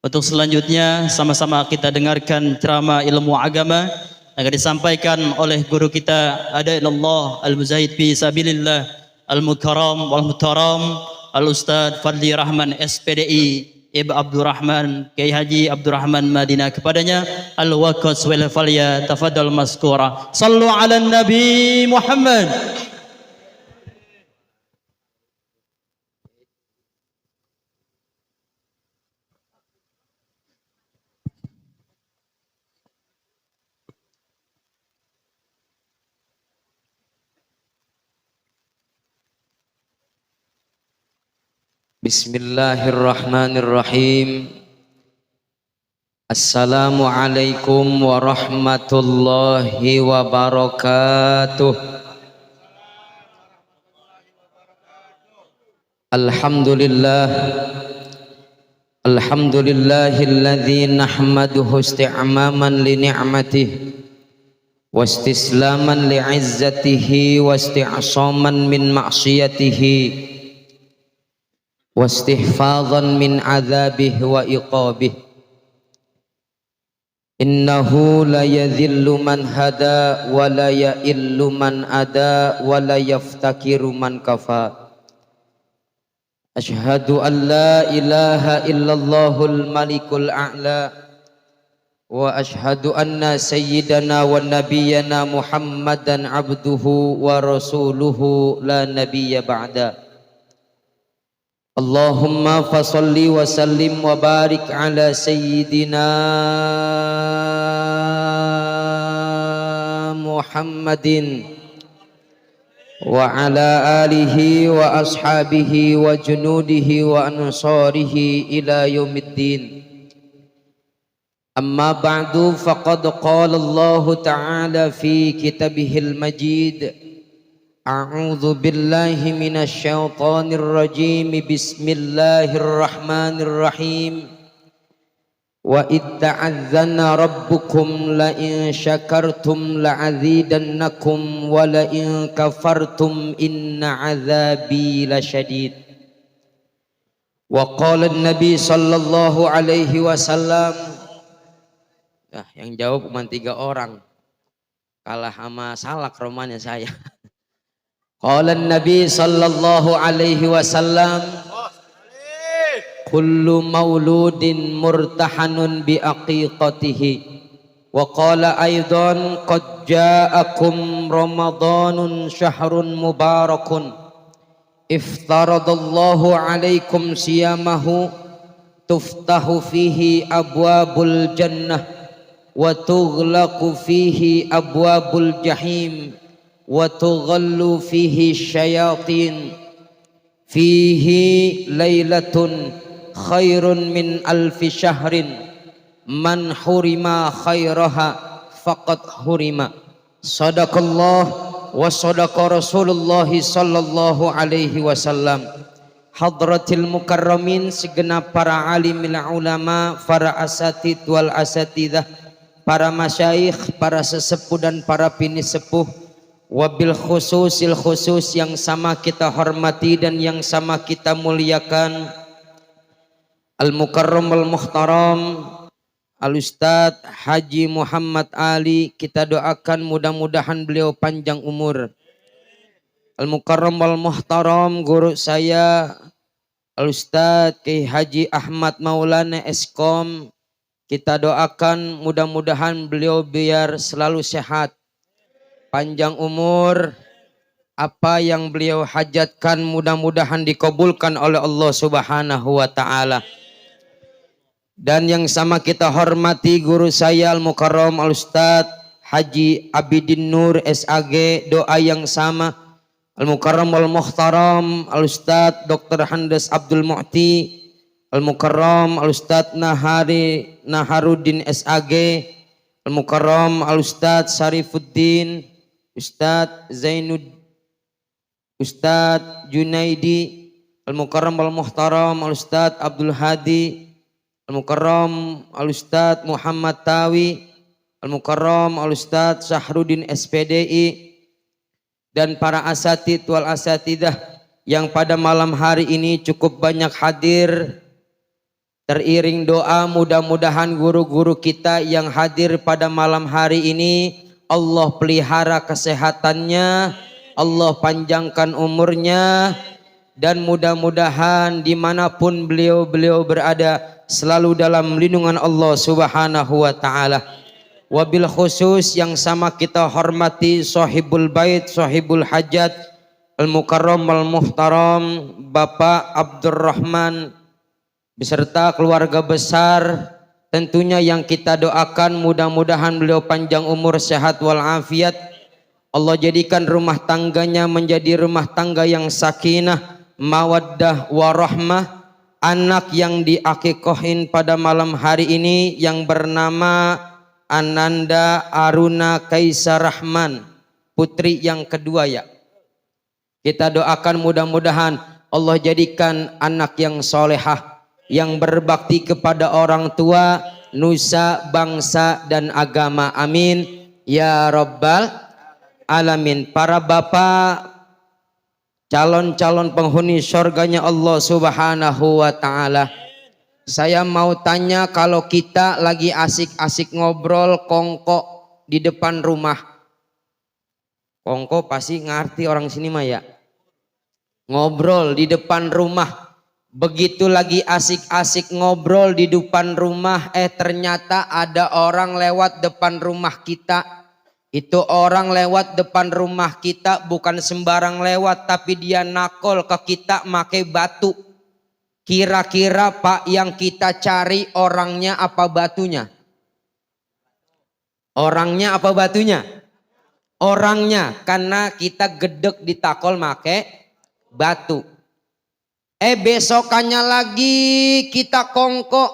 Untuk selanjutnya sama-sama kita dengarkan ceramah ilmu agama yang disampaikan oleh guru kita Adaillah Al-Muzahid fi Sabilillah Al-Mukarram wal-Muhtaram Al-Ustaz Fadli Rahman SPDI Ibu Abdurrahman Kiai Haji Abdurrahman Madinah, kepadanya al-waqas wal falya tafadhal maskura. Sallu ala Nabi Muhammad. Bismillahirrahmanirrahim. Assalamualaikum warahmatullahi wabarakatuh. Alhamdulillah. Alhamdulillahilladzi nahmaduhu isti'maman li ni'matihi wa istislaman li 'izzatihi wa isti'saman min ma'siyatihi wastihfadhan min adzabihi wa iqabihi. Innahu la yadhillu man hada wa la ya'illu man ada wa la yaftakiru man kafa. Ashhadu an la ilaha illallahul malikul a'la wa ashhadu anna sayyidana wa nabiyyana Muhammadan abduhu wa rasuluhu la nabiyya ba'da. Allahumma fasalli wa sallim wa barik ala sayyidina Muhammadin wa ala alihi wa ashabihi wa junudihi wa ansarihi ila yaumiddin. Amma ba'du, faqad qala Allah ta'ala fi kitabihil majid. A'udzu billahi minasy syaithanir rajim. Bismillahirrahmanirrahim. Wa itta'adzana rabbukum la in syakartum la'azidannakum wa la in kafartum inna 'adzabi lasyadid. Wa qala an-nabi sallallahu alaihi wasallam. Yang jawab cuma 3 orang. Kalah sama Salak romannya saya. Qala an-nabi sallallahu alaihi wasallam, kullu mauludin murtahanun bi aqiqatihi. Wa qala aidan, qad ja'akum ramadanun syahrun mubarakun iftaradallahu alaikum siyamahu tuftahu fihi abwabul jannah wa tughlaqu fihi abwabul jahim wa tughallu fihi syayatin fihi lailatun khairun min alfi syahrin man hurima khairaha faqad hurima. Sadaqallah wa sadaqa Rasulullah sallallahu alaihi wasallam. Hadratil mukarramin, segenap para alimil ulama, para asatid wal asatidah, para masyayikh, para sesepuh dan para pinisepuh, wabil khususil khusus yang sama kita hormati dan yang sama kita muliakan, Al-Mukarram Al-Muhtaram Al-Ustaz Haji Muhammad Ali. Kita doakan mudah-mudahan beliau panjang umur. Al-Mukarram Al-Muhtaram guru saya Al-Ustaz Kiai Haji Ahmad Maulana Eskom. Kita doakan mudah-mudahan beliau biar selalu sehat, panjang umur, apa yang beliau hajatkan mudah-mudahan dikabulkan oleh Allah Subhanahu wa taala. Dan yang sama kita hormati guru saya Al-Mukarram Al-Ustaz Haji Abidin Nur SAG, doa yang sama. Al-Mukarram Al-Muhtaram Al-Ustaz Dr. Handes Abdul Mu'ti, Al-Mukarram Al-Ustaz Naharuddin SAG, Al-Mukarram Al-Ustaz Sarifuddin, Ustadz Zainud, Ustadz Junaidi, Al-Mukarram Al-Muhtaram Al-Ustadz Abdul Hadi, Al-Mukarram Al-Ustadz Muhammad Tawi, Al-Mukarram Al-Ustadz Syahrudin SPDI, dan para asatid wal asatidah yang pada malam hari ini cukup banyak hadir Teriring doa mudah-mudahan guru-guru kita yang hadir pada malam hari ini Allah pelihara kesehatannya, Allah panjangkan umurnya, dan mudah-mudahan dimanapun beliau berada selalu dalam lindungan Allah subhanahu wa ta'ala. Wabil khusus yang sama kita hormati sahibul bait, sahibul hajat, al-mukarram al-muhtaram Bapak Abdurrahman beserta keluarga besar, tentunya yang kita doakan mudah-mudahan beliau panjang umur, sehat walafiat. Allah jadikan rumah tangganya menjadi rumah tangga yang sakinah, mawaddah warahmah. Anak yang diakikohin pada malam hari ini yang bernama Ananda Aruna Kaisar Rahman, putri yang kedua ya. Kita doakan mudah-mudahan Allah jadikan anak yang solehah, yang berbakti kepada orang tua, nusa, bangsa, dan agama. Amin ya rabbal alamin. Para bapak, calon-calon penghuni surganya Allah subhanahu wa ta'ala, saya mau tanya, kalau kita lagi asik-asik ngobrol kongko di depan rumah, kongko pasti ngerti orang sini mah ya, ngobrol di depan rumah. Begitu lagi asik-asik ngobrol di depan rumah, ternyata ada orang lewat depan rumah kita. Itu orang lewat depan rumah kita bukan sembarang lewat, tapi dia nakol ke kita pakai batu. Kira-kira Pak, yang kita cari orangnya apa batunya? Orangnya apa batunya? Orangnya, karena kita gedek ditakol pakai batu. Besokannya lagi kita kongko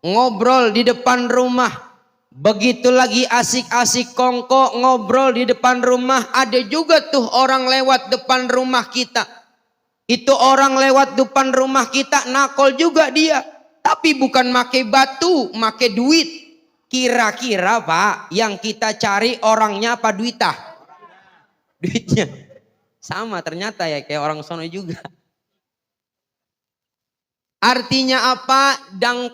ngobrol di depan rumah. Begitu lagi asik-asik kongko ngobrol di depan rumah, ada juga tuh orang lewat depan rumah kita. Itu orang lewat depan rumah kita nakol juga dia, tapi bukan make batu, make duit. Kira-kira Pak, yang kita cari orangnya apa duitah? Duitnya. Sama ternyata ya, kayak orang sono juga. Artinya apa?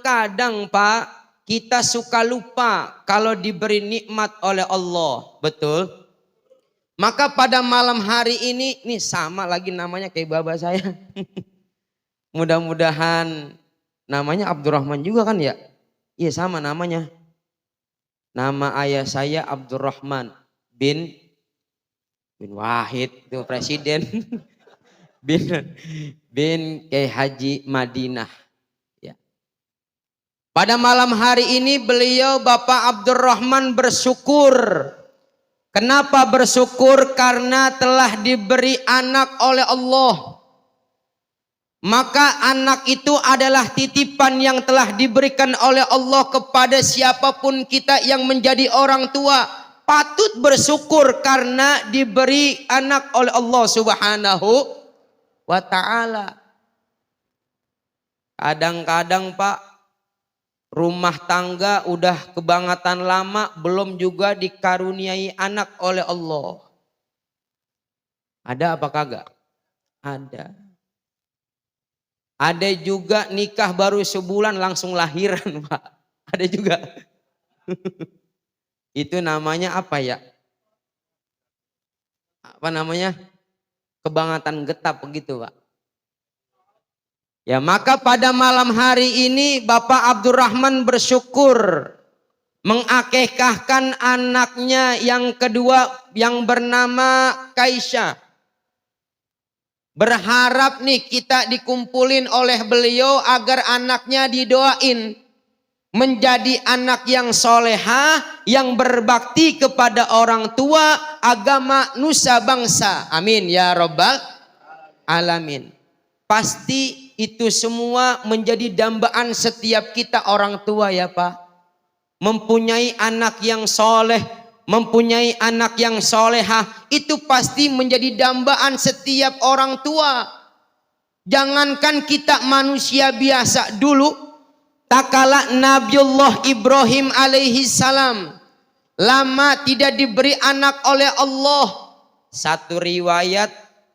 Kadang Pak, kita suka lupa kalau diberi nikmat oleh Allah. Betul? Maka pada malam hari ini, nih sama lagi namanya kayak baba saya. Mudah-mudahan namanya Abdurrahman juga kan ya? Iya sama namanya. Nama ayah saya Abdurrahman bin Wahid, itu presiden. bin Kiai Haji Madinah ya. Pada malam hari ini beliau Bapak Abdurrahman bersyukur. Kenapa bersyukur? Karena telah diberi anak oleh Allah. Maka anak itu adalah titipan yang telah diberikan oleh Allah kepada siapapun kita yang menjadi orang tua. Patut bersyukur karena diberi anak oleh Allah subhanahu wa ta'ala. Kadang-kadang Pak, rumah tangga udah kebangatan lama, belum juga dikaruniai anak oleh Allah. Ada apa kagak? Ada. Ada juga nikah baru sebulan langsung lahiran Pak. Ada juga. Itu namanya apa ya? Apa namanya? Kebangatan getap begitu Pak. Ya, maka pada malam hari ini Bapak Abdurrahman bersyukur mengakikahkan anaknya yang kedua yang bernama Kaisha. Berharap nih kita dikumpulin oleh beliau agar anaknya didoain menjadi anak yang solehah, yang berbakti kepada orang tua, agama, nusa, bangsa. Amin ya rabbal alamin. Pasti itu semua menjadi dambaan setiap kita orang tua ya Pak. Mempunyai anak yang soleh, mempunyai anak yang solehah, itu pasti menjadi dambaan setiap orang tua. Jangankan kita manusia biasa dulu, tak kala Nabiullah Ibrahim alaihi salam lama tidak diberi anak oleh Allah. Satu riwayat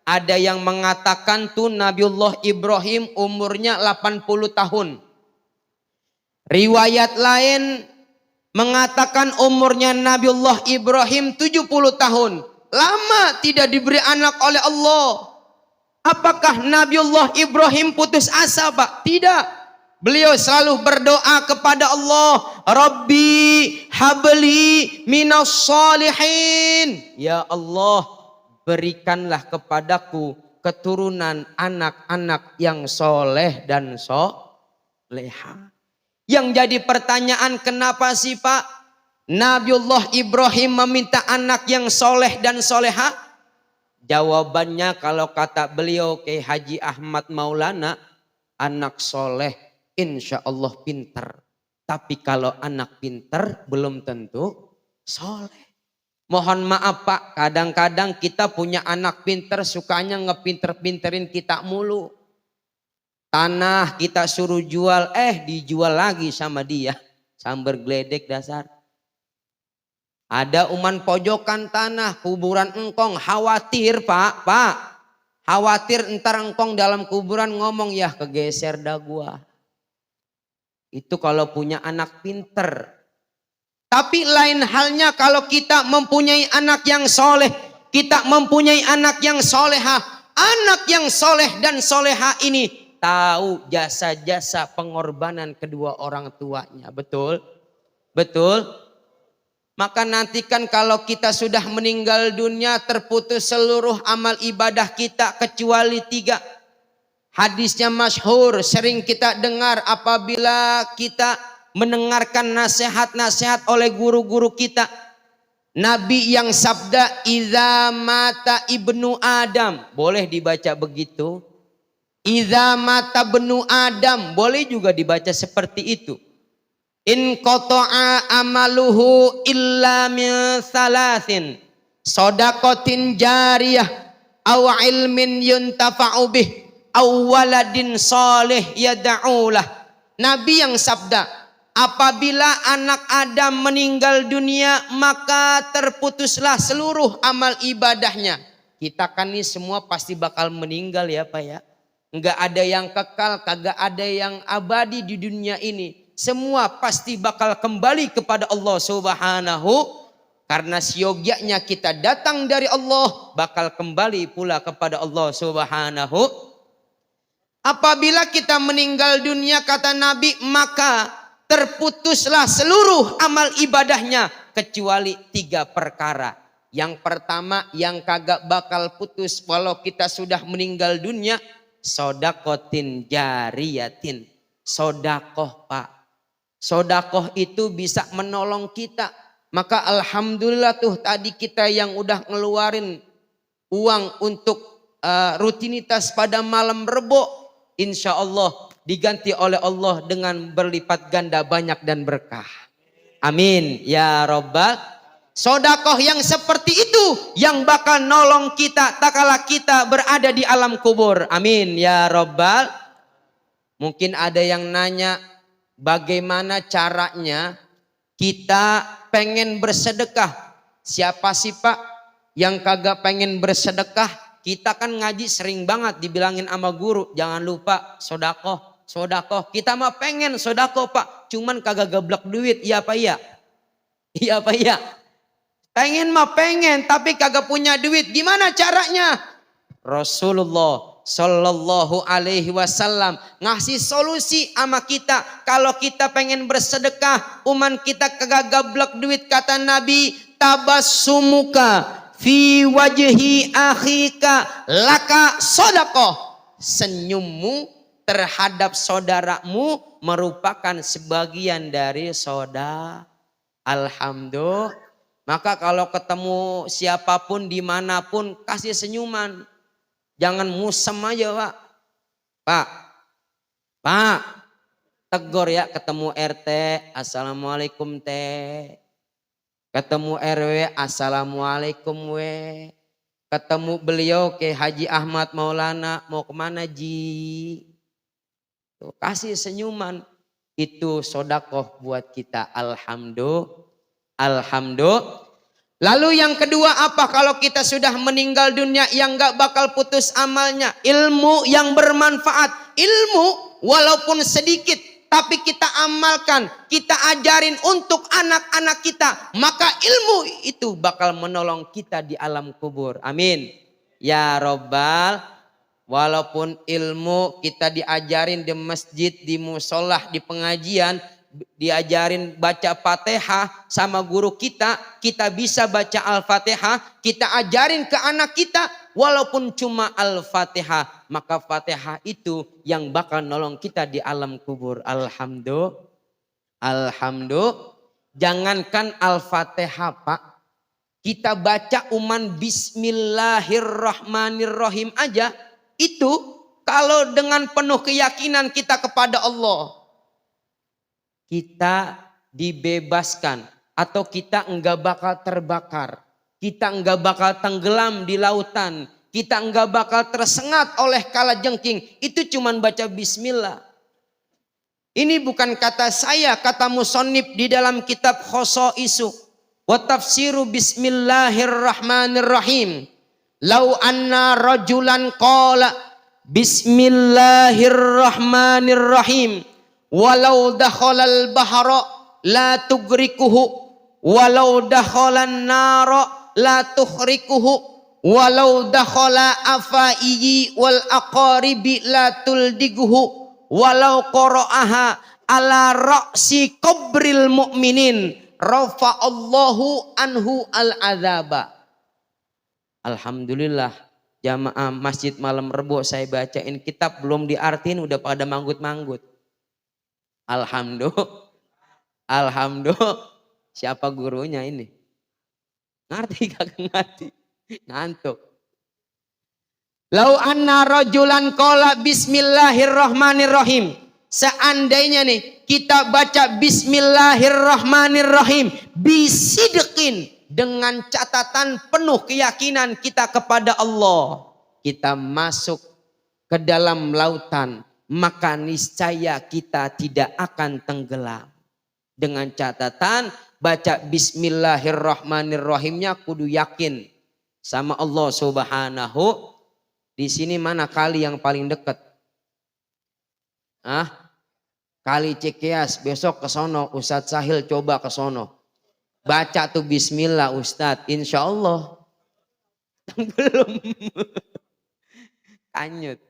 ada yang mengatakan tuh Nabiullah Ibrahim umurnya 80 tahun. Riwayat lain mengatakan umurnya Nabiullah Ibrahim 70 tahun. Lama tidak diberi anak oleh Allah. Apakah Nabiullah Ibrahim putus asa, Pak? Tidak. Beliau selalu berdoa kepada Allah, Rabbi habli minas salihin. Ya Allah, berikanlah kepadaku keturunan anak-anak yang soleh dan soleha. Yang jadi pertanyaan, kenapa sih Pak Nabiullah Ibrahim meminta anak yang soleh dan soleha? Jawabannya kalau kata beliau Kiai Haji Ahmad Maulana, anak soleh insya Allah pinter. Tapi kalau anak pinter belum tentu soleh. Mohon maaf Pak, kadang-kadang kita punya anak pinter sukanya ngepinter-pinterin kita mulu. Tanah kita suruh jual, dijual lagi sama dia. Sambar geledek dasar. Ada uman pojokan tanah, kuburan engkong, khawatir Pak. Khawatir entar engkong dalam kuburan ngomong, ya kegeser dah gua. Itu kalau punya anak pinter. Tapi lain halnya kalau kita mempunyai anak yang soleh. Kita mempunyai anak yang soleha. Anak yang soleh dan soleha ini tahu jasa-jasa pengorbanan kedua orang tuanya. Betul? Betul? Maka nantikan kalau kita sudah meninggal dunia, terputus seluruh amal ibadah kita kecuali 3. Hadisnya masyhur, sering kita dengar apabila kita mendengarkan nasihat-nasihat oleh guru-guru kita. Nabi yang sabda, "Idza mata ibnu Adam." Boleh dibaca begitu. "Idza mata ibnu Adam." Boleh juga dibaca seperti itu. "In qata'a amaluhu illa min thalathin. Shadaqatin jariyah aw ilmin yuntafa'u bih aw waladin salih yad'ulah." Nabi yang sabda, apabila anak Adam meninggal dunia maka terputuslah seluruh amal ibadahnya. Kita kan ini semua pasti bakal meninggal ya Pak ya. Enggak ada yang kekal, kagak ada yang abadi di dunia ini. Semua pasti bakal kembali kepada Allah Subhanahu. Karena siogyanya kita datang dari Allah, bakal kembali pula kepada Allah Subhanahu. Apabila kita meninggal dunia kata Nabi, maka terputuslah seluruh amal ibadahnya kecuali 3 perkara. Yang pertama yang kagak bakal putus walau kita sudah meninggal dunia, sodakotin jariyatin. Sodakoh Pak. Sodakoh itu bisa menolong kita. Maka alhamdulillah tuh tadi kita yang udah ngeluarin uang untuk rutinitas pada malam Rebo, insya Allah diganti oleh Allah dengan berlipat ganda banyak dan berkah. Amin ya Rabbal. Sodakoh yang seperti itu yang bakal nolong kita tak kala kita berada di alam kubur. Amin ya Rabbal. Mungkin ada yang nanya, bagaimana caranya kita pengen bersedekah? Siapa sih Pak yang kagak pengen bersedekah? Kita kan ngaji sering banget dibilangin sama guru, jangan lupa sodakoh, sodakoh. Kita mah pengen sodakoh Pak, cuman kagak geblek duit. Iya Pak ya? Iya Pak ya? Pengen mah pengen, tapi kagak punya duit. Gimana caranya? Rasulullah Sallallahu Alaihi Wasallam ngasih solusi sama kita. Kalau kita pengen bersedekah, uman kita kagak geblek duit, kata Nabi, tabassumuka fi wajhi akhika laka sodakoh. Senyummu terhadap saudaramu merupakan sebagian dari soda. Alhamdulillah. Maka kalau ketemu siapapun dimanapun kasih senyuman. Jangan musem aja Pak. Pak, tegur ya, ketemu RT, assalamualaikum teh. Ketemu RW, assalamualaikum we. Ketemu beliau ke Haji Ahmad Maulana, mau kemana Ji? Tuh, kasih senyuman. Itu sodakoh buat kita. Alhamdulillah. Alhamdulillah. Lalu yang kedua apa? Kalau kita sudah meninggal dunia yang gak bakal putus amalnya. Ilmu yang bermanfaat. Ilmu walaupun sedikit tapi kita amalkan, kita ajarin untuk anak-anak kita, maka ilmu itu bakal menolong kita di alam kubur. Amin. Ya Rabbal, walaupun ilmu kita diajarin di masjid, di musolah, di pengajian, diajarin baca Fatihah sama guru kita, kita bisa baca Al-Fatihah, kita ajarin ke anak kita walaupun cuma Al-Fatihah, maka Fatihah itu yang bakal nolong kita di alam kubur. Alhamdulillah. Alhamdulillah. Jangankan Al-Fatihah, Pak, kita baca Bismillahirrahmanirrahim aja, itu kalau dengan penuh keyakinan kita kepada Allah, kita dibebaskan atau kita enggak bakal terbakar. Kita enggak bakal tenggelam di lautan. Kita enggak bakal tersengat oleh kalajengking. Itu cuman baca bismillah. Ini bukan kata saya, kata musannif di dalam kitab Khosaisu wa tafsiru bismillahirrahmanirrahim. Lau anna rajulan qala bismillahirrahmanirrahim. Walau dakhalal bahra la tugrikuhu, walau dakhalan nara la tuhrikuhu, walau dakhala afaiyi wal aqaribi la tuldiguhu, walau qara'aha ala ra'si qabril mu'minin rafa'allahu anhu al-adzaba. Alhamdulillah, jamaah masjid malam Rebo saya bacain kitab belum diartiin udah pada manggut-manggut. Alhamdulillah. Alhamdulillah. Siapa gurunya ini? Ngerti kagak ngerti? Ngantuk. Lau anna rajulan qala bismillahirrahmanirrahim. Seandainya nih kita baca bismillahirrahmanirrahim bisidqin, dengan catatan penuh keyakinan kita kepada Allah, kita masuk ke dalam lautan, maka niscaya kita tidak akan tenggelam. Dengan catatan baca bismillahirrahmanirrahimnya kudu yakin sama Allah Subhanahu. Di sini mana kali yang paling dekat? Kali Cikeas, besok ke sono. Ustadz Sahil coba ke sono. Baca tuh bismillah Ustadz, insya Allah. Belum. Kanyut.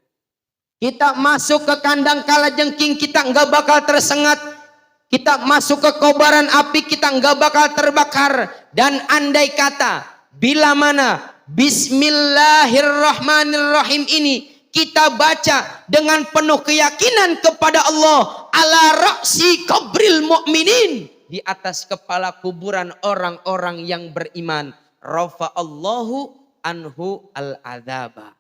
Kita masuk ke kandang kalajengking, kita nggak bakal tersengat. Kita masuk ke kobaran api, kita nggak bakal terbakar. Dan andai kata, bila mana bismillahirrahmanirrahim ini kita baca dengan penuh keyakinan kepada Allah, ala ra'si qabril mu'minin, di atas kepala kuburan orang-orang yang beriman, rafa'allahu anhu al-adzaba,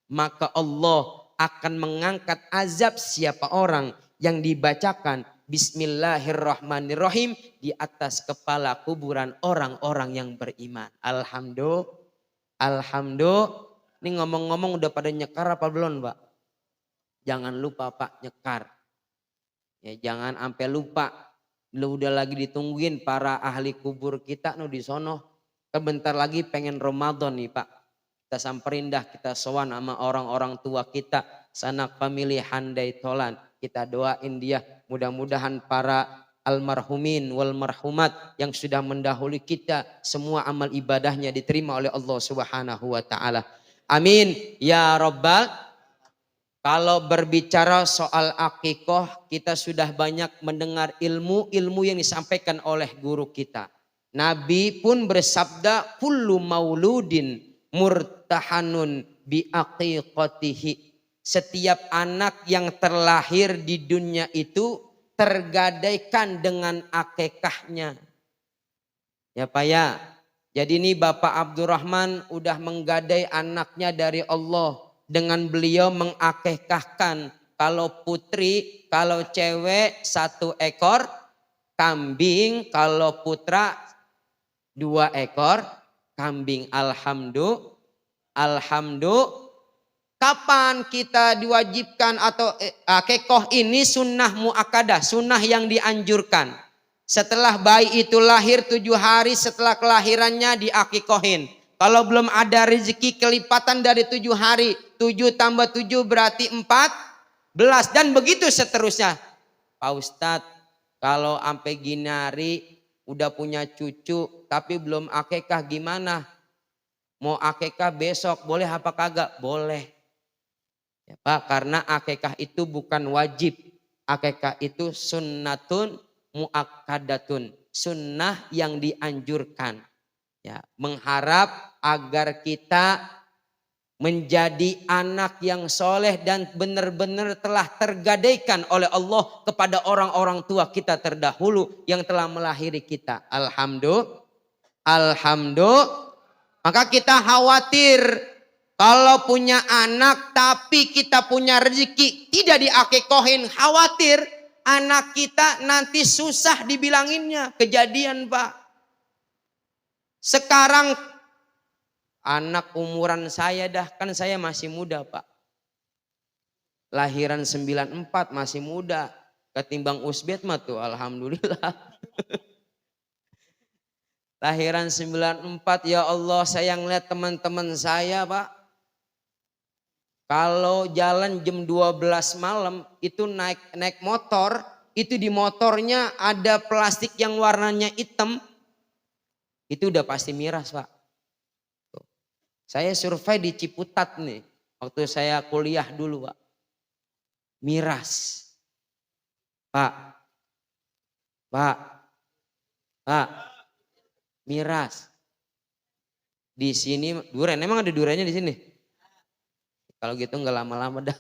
maka Allah akan mengangkat azab siapa orang yang dibacakan bismillahirrahmanirrahim di atas kepala kuburan orang-orang yang beriman. Alhamdulillah. Alhamdulillah. Ini ngomong-ngomong udah pada nyekar apa belum, Pak? Jangan lupa, Pak, nyekar. Ya, jangan sampai lupa. Lu udah lagi ditungguin para ahli kubur kita di sono. Sebentar lagi pengen Ramadan nih, Pak. Kita samperin dah, kita sowan sama orang-orang tua kita, sanak famili handai tolan. Kita doain dia, mudah-mudahan para almarhumin wal marhumat yang sudah mendahului kita, semua amal ibadahnya diterima oleh Allah Subhanahu wa taala. Amin ya rabbal. Kalau berbicara soal akikoh, kita sudah banyak mendengar ilmu yang disampaikan oleh guru kita. Nabi pun bersabda, kullu mauludin murtahanun bi aqiqatihi. Setiap anak yang terlahir di dunia itu tergadaikan dengan akikahnya. Ya Pak ya. Jadi ini Bapak Abdurrahman udah menggadai anaknya dari Allah. Dengan beliau mengakikahkan, kalau putri, kalau cewek 1 ekor kambing, kalau putra 2 ekor kambing. Alhamdulillah. Alhamdulillah. Kapan kita diwajibkan atau akikoh ini sunnah muakkadah, sunnah yang dianjurkan. Setelah bayi itu lahir 7 hari setelah kelahirannya diakikohin. Kalau belum ada rezeki kelipatan dari 7 hari, 7 tambah 7 berarti 14 dan begitu seterusnya. Pak Ustadz, kalau sampai gini hari udah punya cucu tapi belum akikah gimana? Mau akikah besok boleh apa kagak? Boleh. Ya, Pak, karena akikah itu bukan wajib. Akikah itu sunnatun muakkadatun. Sunnah yang dianjurkan. Ya, mengharap agar kita menjadi anak yang soleh dan benar-benar telah tergadaikan oleh Allah kepada orang-orang tua kita terdahulu yang telah melahiri kita. Alhamdulillah. Maka kita khawatir kalau punya anak tapi kita punya rezeki tidak diakikohin. Khawatir anak kita nanti susah dibilanginnya. Kejadian Pak. Sekarang anak umuran saya dah, kan saya masih muda Pak. Lahiran 94 masih muda. Ketimbang Usbet mah tuh alhamdulillah. Lahiran 94 ya Allah, saya ngeliat teman-teman saya Pak. Kalau jalan jam 12 malam itu naik motor, itu di motornya ada plastik yang warnanya hitam. Itu udah pasti miras Pak. Saya survei di Ciputat nih. Waktu saya kuliah dulu Pak. Miras. Pak. Miras. Di sini durian. Emang ada duriannya di sini? Kalau gitu nggak lama-lama dah.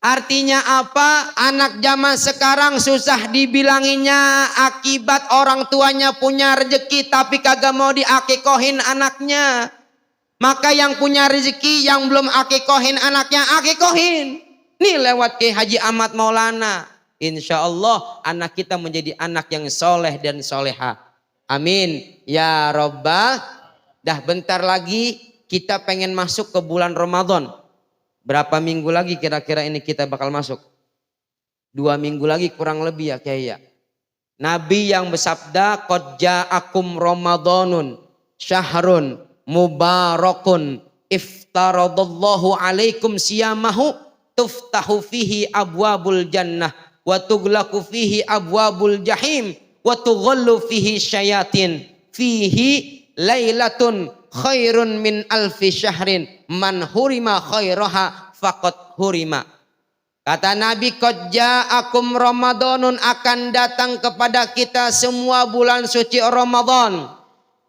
Artinya apa? Anak zaman sekarang susah dibilanginya akibat orang tuanya punya rezeki tapi kagak mau diakikohin anaknya. Maka yang punya rezeki yang belum akikohin anaknya akikohin. Nih lewat Kiai Haji Ahmad Maulana. Insya Allah anak kita menjadi anak yang soleh dan soleha. Amin. Ya Rabbal. Dah bentar lagi kita pengen masuk ke bulan Ramadan. Berapa minggu lagi kira-kira ini kita bakal masuk? 2 minggu lagi kurang lebih ya Kiai ya. Nabi yang bersabda qad ja'akum Ramadanun syahrun mubarakun iftaradallahu alaikum siyamahu tuftahu fihi abwabul jannah wa tughlaqu fihi abwabul jahim wa tughallu fihi syayatin fihi lailatun khairun min alfi syahrin man hurima khairaha faqad hurima. Kata Nabi qad ja'akum Ramadanun, akan datang kepada kita semua bulan suci Ramadan.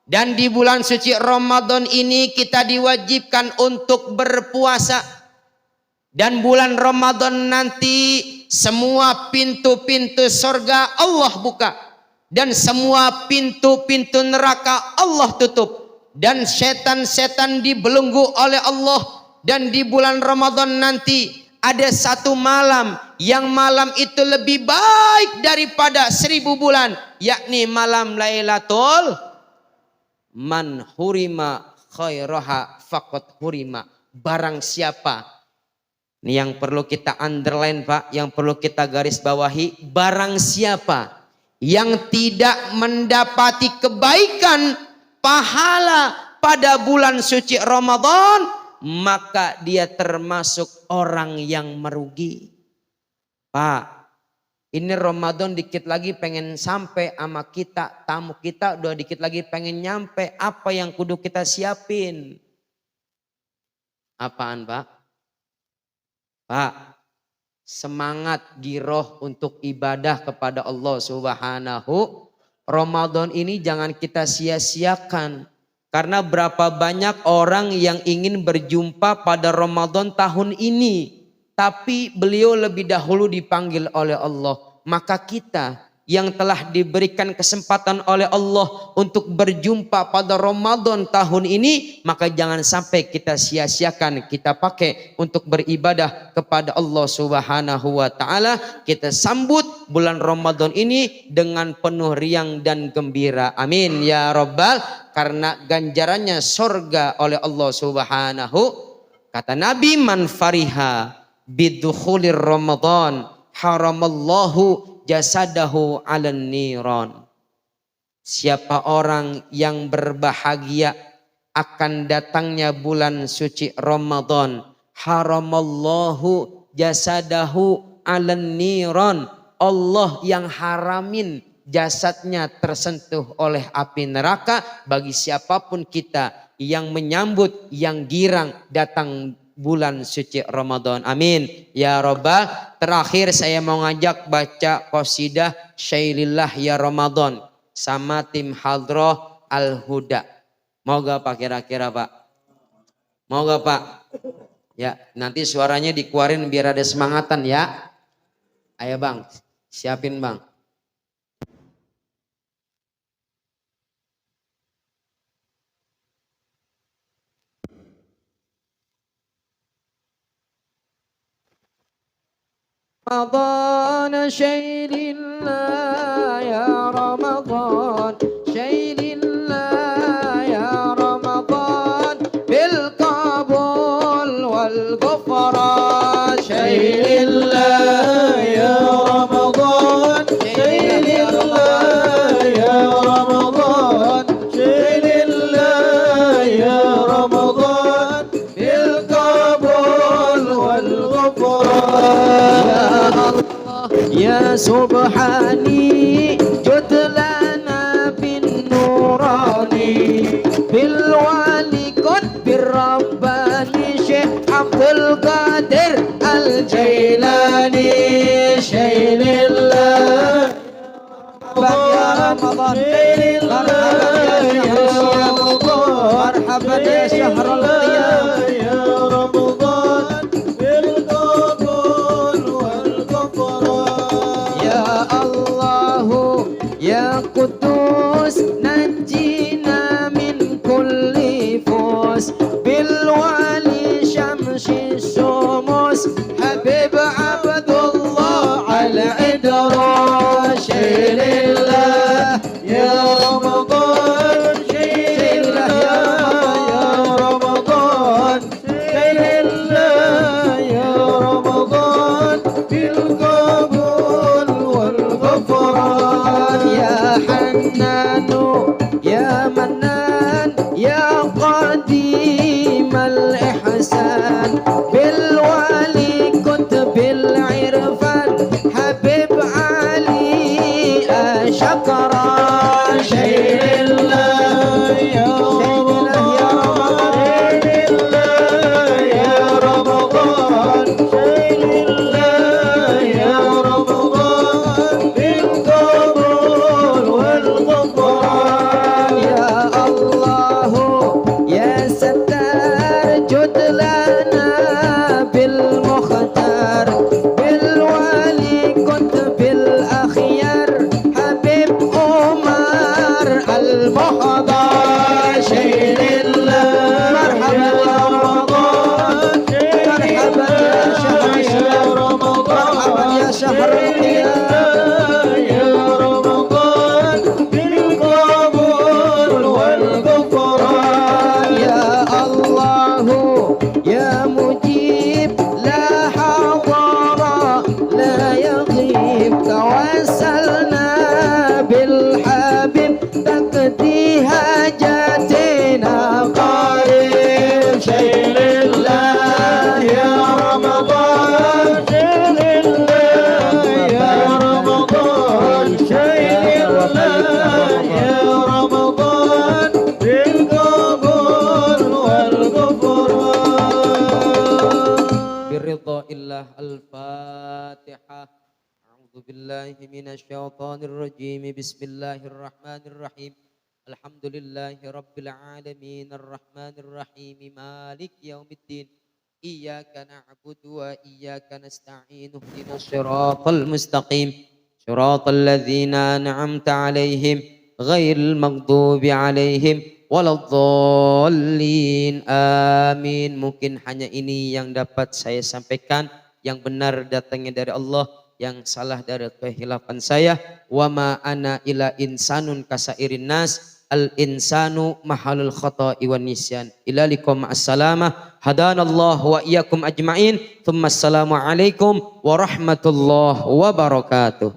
Dan di bulan suci Ramadan ini kita diwajibkan untuk berpuasa. Dan bulan Ramadan nanti semua pintu-pintu surga Allah buka. Dan semua pintu-pintu neraka Allah tutup. Dan setan-setan dibelenggu oleh Allah. Dan di bulan Ramadan nanti ada satu malam yang malam itu lebih baik daripada 1000 bulan, yakni malam Lailatul man hurima khairaha faqad hurima. Barang siapa, ini yang perlu kita underline Pak, yang perlu kita garis bawahi, barang siapa yang tidak mendapati kebaikan pahala pada bulan suci Ramadan, maka dia termasuk orang yang merugi. Pak, ini Ramadan dikit lagi pengen sampai sama kita, tamu kita udah dikit lagi pengen nyampe. Apa yang kudu kita siapin? Apaan Pak? Pak, semangat giroh untuk ibadah kepada Allah Subhanahu. Ramadan ini jangan kita sia-siakan. Karena berapa banyak orang yang ingin berjumpa pada Ramadan tahun ini. Tapi beliau lebih dahulu dipanggil oleh Allah. Maka kita yang telah diberikan kesempatan oleh Allah untuk berjumpa pada Ramadan tahun ini, maka jangan sampai kita sia-siakan, kita pakai untuk beribadah kepada Allah Subhanahu wa taala. Kita sambut bulan Ramadan ini dengan penuh riang dan gembira. Amin ya rabbal, karena ganjarannya surga oleh Allah Subhanahu. Kata Nabi, man fariha bidukhulir Ramadan haramallahu jasadahu 'alan niran. Siapa orang yang berbahagia akan datangnya bulan suci Ramadan, haramallahu jasadahu 'alan niran. Allah yang haramin jasadnya tersentuh oleh api neraka bagi siapapun kita yang menyambut, yang girang datang bulan suci Ramadan. Amin ya Rabbal. Terakhir saya mau ngajak baca qasidah Syailillah ya Ramadan sama tim Hadroh Al-Huda. Mau gak Pak kira-kira Pak? Mau gak Pak? Ya nanti suaranya dikeluarin biar ada semangatan ya. Ayo Bang, siapin Bang. رمضان شيل الله يا رمضان شيل الله يا رمضان بالقبول والغفران شيل الله يا رمضان شيل الله يا رمضان شيل الله يا رمضان بالقبول والغفران يا سبحاني جد لنا بالنوراني بالوالي كن بالرباني شيخ عبد القادر الجيلاني شيل الله يا رمضان مرحبا يا شهر القيام يا رمضان بالقبول والغفران يا الله يا قدوس نجينا من كل فوس بالوالي شمس الشموس حبيب عبد الله على عدران شيل الله يا رمضان شيل الله يا رمضان شيل الله يا رمضان بالقبول والغفران يا حنان يا منان يا قديم الإحسان بالوالي كنت بالعرفان حبيب علي شكرا شيل الله يا رمضان شيل الله يا رمضان شيل الله يا رمضان بالقبول والغفران يا الله يا ستار جد لنا بالمختار بالوالي كنت بالأخيار حبيب عمر المحضر شيل الله مرحبا يا رمضان مرحبا يا شهر رمضان مرحبا يا شهر القيام يا رمضان بالقبول والغفران يا الله يا مجيب لا حضر لا يغيب توسلنا بالحبيب تقضي حاجاتنا قريب شيل الله يا رمضان شيل الله يا رمضان شيل الله يا رمضان بالقبول والغفران برضا الله الفاتحة أعوذ بالله من الشيطان الرجيم بسم الله الرحمن الرحيم الحمد لله رب العالمين الرحمن الرحيم مالك يوم الدين إياك نعبد وإياك نستعين اهدنا الصراط المستقيم صراط الذين أنعمت عليهم غير المغضوب عليهم waladhdallin. Amin. Mungkin hanya ini yang dapat saya sampaikan, yang benar datangnya dari Allah, yang salah dari kehilafan saya. Wa ma ana ila insanun kasairin nas, al insanu mahalul khata'i wan nisyan. Ila likum assalamah hadanallahu wa iyyakum ajmain. Tsumma assalamu alaikum warahmatullahi wabarakatuh.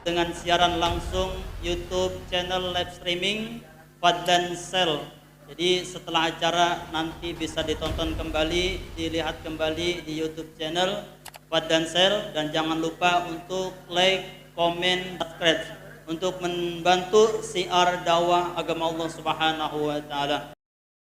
dengan siaran langsung YouTube channel live streaming Fadlan Sel. Jadi setelah acara nanti bisa ditonton kembali, dilihat kembali di YouTube channel Fadlan Sel, dan jangan lupa untuk like, komen, subscribe untuk membantu siar dakwah agama Allah Subhanahu wa taala.